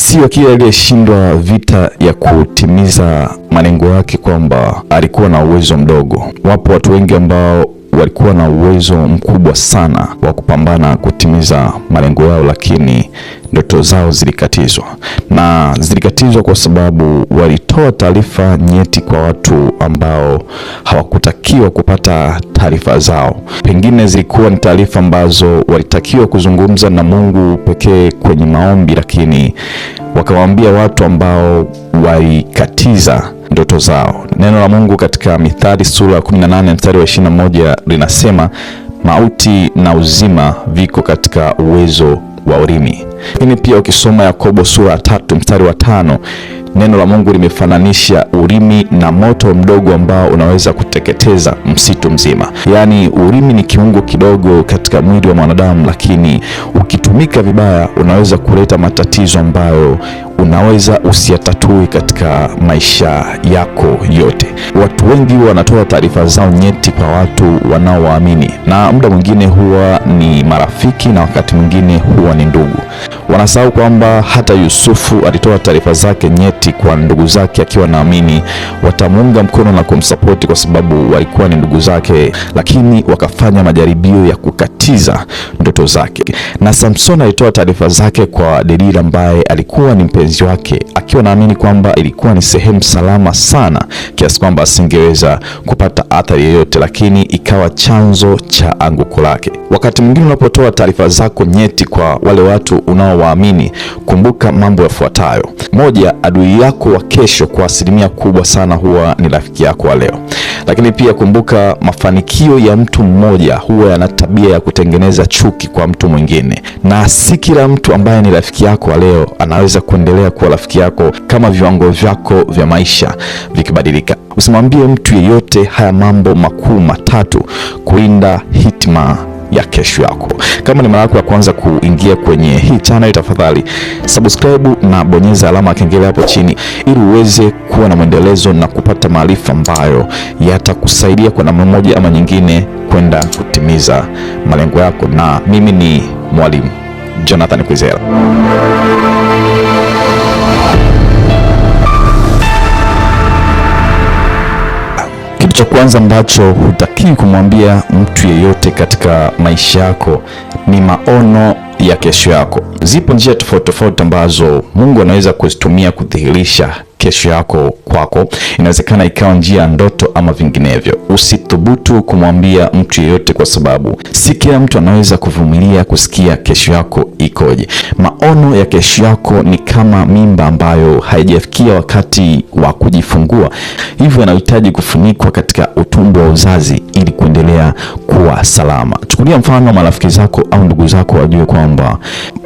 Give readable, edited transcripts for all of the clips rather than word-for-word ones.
Sio kila aliyeshindwa vita ya kutimiza malengo yake kwamba alikuwa na uwezo mdogo. Wapo watu wengi ambao walikuwa na uwezo mkubwa sana wa kupambana kutimiza malengo yao, lakini ndoto zao zilikatizwa. Na zilikatizwa kwa sababu walitoa taarifa nyeti kwa watu ambao hawakutakiwa kupata taarifa zao. Pengine zilikuwa ni taarifa ambazo walitakiwa kuzungumza na Mungu pekee kwenye maombi, lakini wakawaambia watu ambao walikatiza ndoto zao. Neno la Mungu katika Mithali sura ya 18 mstari wa 21 linasema mauti na uzima viko katika uwezo wa ulimi. Lakini pia ukisoma Yakobo sura ya 3 mstari wa 5, neno la Mungu limefananisha ulimi na moto mdogo ambao unaweza kuteketeza msitu mzima. Yaani ulimi ni kiungo kidogo katika mwili wa mwanadamu, lakini ukitumika vibaya unaweza kuleta matatizo ambayo unaweza usiyatatue katika maisha yako yote. Watu wengi wanatoa taarifa zao nyeti kwa watu wanaowaamini, na muda mwingine huwa ni marafiki na wakati mwingine huwa ni ndugu. Wanasahau kwamba hata Yusufu alitoa taarifa zake nyeti kwa ndugu zake akiwa naamini watamuunga mkono na kumsapoti kwa sababu walikuwa ni ndugu zake, lakini wakafanya majaribio ya kukatiza ndoto zake. Na Samson alitoa taarifa zake kwa Delila ambaye alikuwa ni mpenzi wake, akiwa naamini kwamba ilikuwa ni sehemu salama sana kiasi kwamba asingeweza kupata athari yoyote, lakini ikawa chanzo cha anguko lake. Wakati mwingine unapotoa taarifa zako nyeti kwa wale watu unaowaamini, kumbuka mambo yafuatayo. Moja, adui yako wa kesho kwa asilimia kubwa sana huwa ni rafiki yako wa leo. Lakini pia kumbuka, mafanikio ya mtu mmoja huwa yana tabia ya kutengeneza chuki kwa mtu mwingine, na si kila mtu ambaye ni rafiki yako wa leo anaweza kuendelea kuwa rafiki yako kama viwango vyako vya maisha vikibadilika. Usimwambie mtu yeyote haya mambo makuu matatu kulinda hitima ya kesho yako. Kama ni mara yako ya kwanza kuingia kwenye hii channel, tafadhali subscribe na bonyeza alama ya kengele hapo chini ili uweze kuwa na mwendelezo na kupata maarifa ambayo yatakusaidia kwa namna moja ama nyingine kwenda kutimiza malengo yako. Na mimi ni Mwalimu Jonathan Kwizera. Kitu cha kwanza ambacho hutakiwi kumwambia mtu yeyote katika maisha yako ni maono ya kesho yako. Zipo njia tofauti tofauti ambazo Mungu anaweza kuzitumia kudhihirisha kesho yako kwako. Inawezekana ikawa njia ya ndoto ama vinginevyo. Usithubutu kumwambia mtu yeyote, kwa sababu si kila mtu anaweza kuvumilia kusikia kesho yako ikoje. Maono ya kesho yako ni kama mimba ambayo haijafikia wakati wa kujifungua, hivyo inahitaji kufunikwa katika utumbo wa uzazi ili kuendelea kuwa salama. Chukulia mfano, marafiki zako au ndugu zako wajue kwamba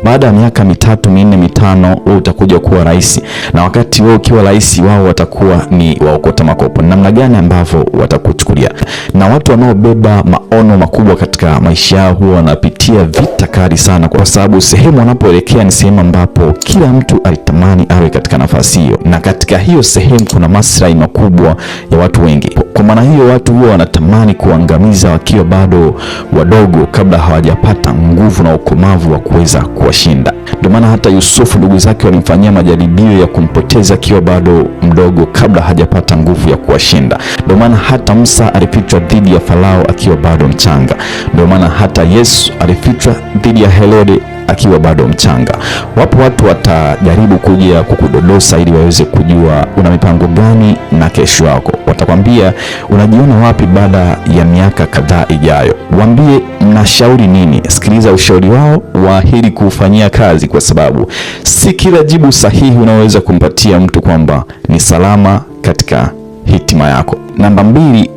baada ya miaka 3, 4, 5 wewe utakuja kuwa rais, na wakati wewe ukiwa rais wao watakuwa ni waokota makopo. Namna gani ambavyo watakuchukulia? Na watu wanaobeba maono makubwa katika maisha yao huwa wanapitia vita kali sana, kwa sababu sehemu wanapoelekea ni sehemu ambapo kila mtu alitamani awe katika nafasi hiyo, na katika hiyo sehemu kuna maslahi makubwa ya watu wengi. Kwa maana hiyo watu huwa wanatamani kuangamiza wakiwa bado wadogo, kabla hawajapata nguvu na ukomavu wa kuweza kuwashinda. Ndio maana hata Yusufu ndugu zake walimfanyia majaribio ya kumpoteza akiwa bado mdogo, kabla hajapata nguvu ya kuwashinda. Ndio maana hata Musa alifichwa dhidi ya Farao akiwa bado mchanga. Ndio maana hata Yesu alifichwa dhidi ya Herode akiwa bado mchanga. Wapo watu watajaribu kuja kukudodosa ili waweze kujua una mipango gani na kesho yako. Watakwambia unajiona wapi baada ya miaka kadhaa ijayo. Waambie mnashauri nini. Sikiliza ushauri wao, waahidi kufanyia kazi, kwa sababu si kila jibu sahihi unaweza kumpatia mtu kwamba ni salama katika hitima yako. Namba 2,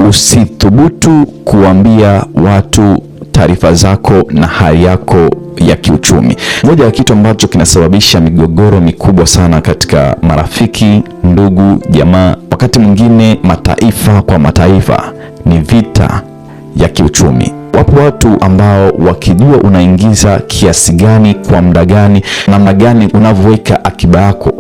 usithubutu kuambia watu taarifa zako na hali yako ya kiuchumi. Moja ya kitu ambacho kinasababisha migogoro mikubwa sana katika marafiki, ndugu, jamaa, wakati mwingine mataifa kwa mataifa, ni vita ya kiuchumi. Wapo watu ambao wakijua unaingiza kiasi gani, kwa muda gani, namna gani unavyoweka akiba yako,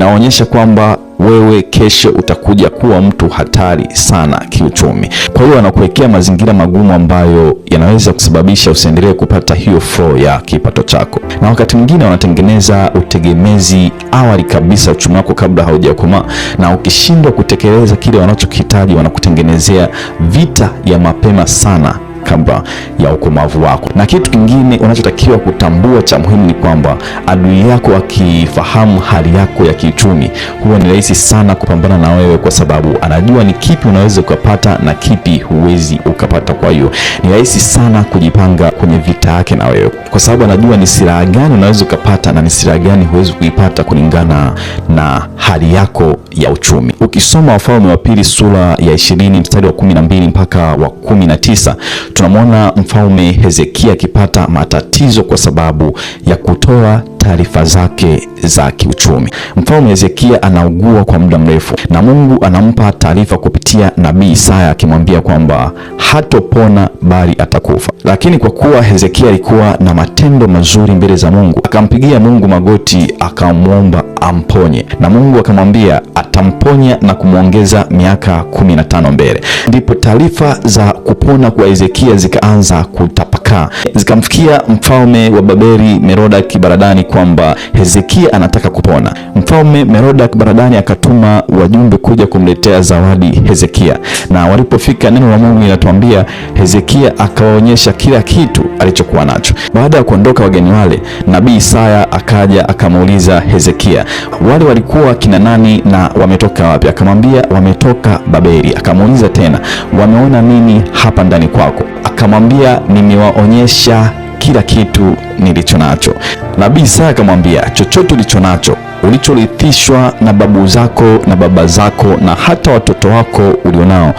inaonyesha kwamba wewe kesho utakuja kuwa mtu hatari sana kiuchumi. Kwa hiyo wanakuwekea mazingira magumu ambayo yanaweza kusababisha usiendelee kupata hiyo flow ya kipato chako, na wakati mwingine wanatengeneza utegemezi awali kabisa uchumi wako kabla haujakomaa, na ukishindwa kutekeleza kile wanachokihitaji wanakutengenezea vita ya mapema sana kabla ya ukomavu wako. Na kitu kingine unachotakiwa kutambua cha muhimu ni kwamba adui yako akifahamu hali yako ya kiuchumi, huwa ni rahisi sana kupambana na wewe, kwa sababu anajua ni kipi unaweza ukapata na kipi huwezi ukapata. Kwa hiyo ni rahisi sana kujipanga kwenye vita yake na wewe, kwa sababu anajua ni silaha gani unaweza ukapata na ni silaha gani huwezi kuipata kulingana na hali yako ya uchumi. Ukisoma Wafalme wa Pili sura ya 20 mstari wa 12 mpaka wa 19, tunamwona mfalme Hezekia akipata matatizo kwa sababu ya kutoa taarifa zake za kiuchumi. Mfalme Hezekia anaugua kwa muda mrefu na Mungu anampa taarifa kupitia nabii Isaya akimwambia kwamba hatopona bali atakufa. Lakini kwa kuwa Hezekia alikuwa na matendo mazuri mbele za Mungu, akampigia Mungu magoti akamwomba amponye, na Mungu akamwambia atamponya na kumwongeza miaka 15 mbele. Ndipo taarifa za kupona kwa Hezekia zikaanza kutapakaa, zikamfikia mfalme wa Babeli Merodaki Baladani kwamba Hezekia anataka kupona. Mfalme Merodaki Baladani akatuma wajumbe kuja kumletea zawadi Hezekia, na walipofika, neno la Mungu linatuambia Hezekia akawaonyesha kila kitu alichokuwa nacho. Baada ya kuondoka wageni wale, nabii Isaya akaja akamuuliza Hezekia, wale walikuwa kina nani na wametoka wapi? Akamwambia wametoka Babeli. Akamuuliza tena, wameona nini hapa ndani kwako? Akamwambia nimewaonyesha kila kitu nilicho nacho. Nabii Isaya akamwambia, chochote ulicho nacho, ulicholithishwa na babu zako na baba zako na hata watoto wako ulionao,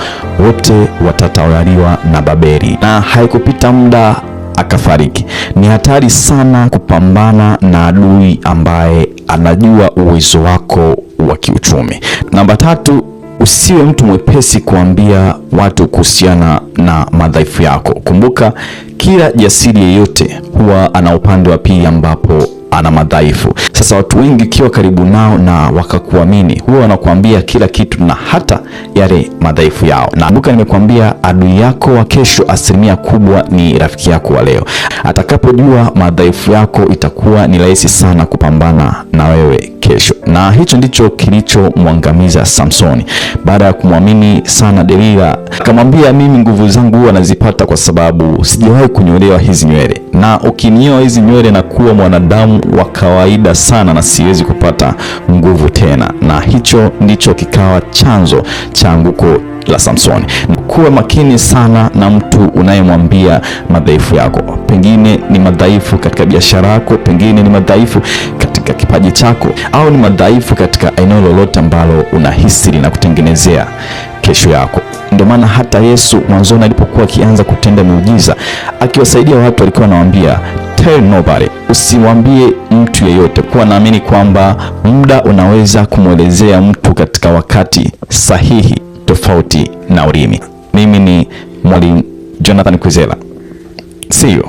wote watatawaliwa na Babeli. Na haikupita muda akafariki. Ni hatari sana kupambana na adui ambaye anajua uwezo wako wa kiuchumi. Namba 3, usiwe mtu mwepesi kuambia watu kuhusiana na madhaifu yako. Kumbuka, kila jasiri yeyote huwa ana upande wa pili ambapo ana madhaifu. Sasa watu wengi ukiwa karibu nao na wakakuamini, huwa wanakuambia kila kitu na hata yale madhaifu yao. Na kumbuka, nimekuambia adui yako wa kesho asilimia kubwa ni rafiki yako wa leo. Atakapojua madhaifu yako, itakuwa ni rahisi sana kupambana na wewe kesho. Na hicho ndicho kilichomwangamiza Samsoni. Baada ya kumwamini sana Delila, akamwambia, mimi nguvu zangu huwa nazipata kwa sababu sijawahi kunyolewa hizi nywele, na ukinioa hizi nywele na kuwa mwanadamu wa kawaida sana na siwezi kupata nguvu tena. Na hicho ndicho kikawa chanzo cha anguko la Samsoni. Kuwa makini sana na mtu unayemwambia madhaifu yako. Pengine ni madhaifu katika biashara yako, pengine ni madhaifu katika kipaji chako, au ni madhaifu katika eneo lolote ambalo unahisi linakutengenezea kesho yako. Ndio maana hata Yesu mwanzoni alipokuwa akianza kutenda miujiza akiwasaidia watu, alikuwa anawaambia tell nobody, usimwambie mtu yeyote, kuwa naamini kwamba muda unaweza kumwelezea mtu katika wakati sahihi tofauti na ulimi. Mimi ni Mwalimu Jonathan Kwizera. See you.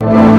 you.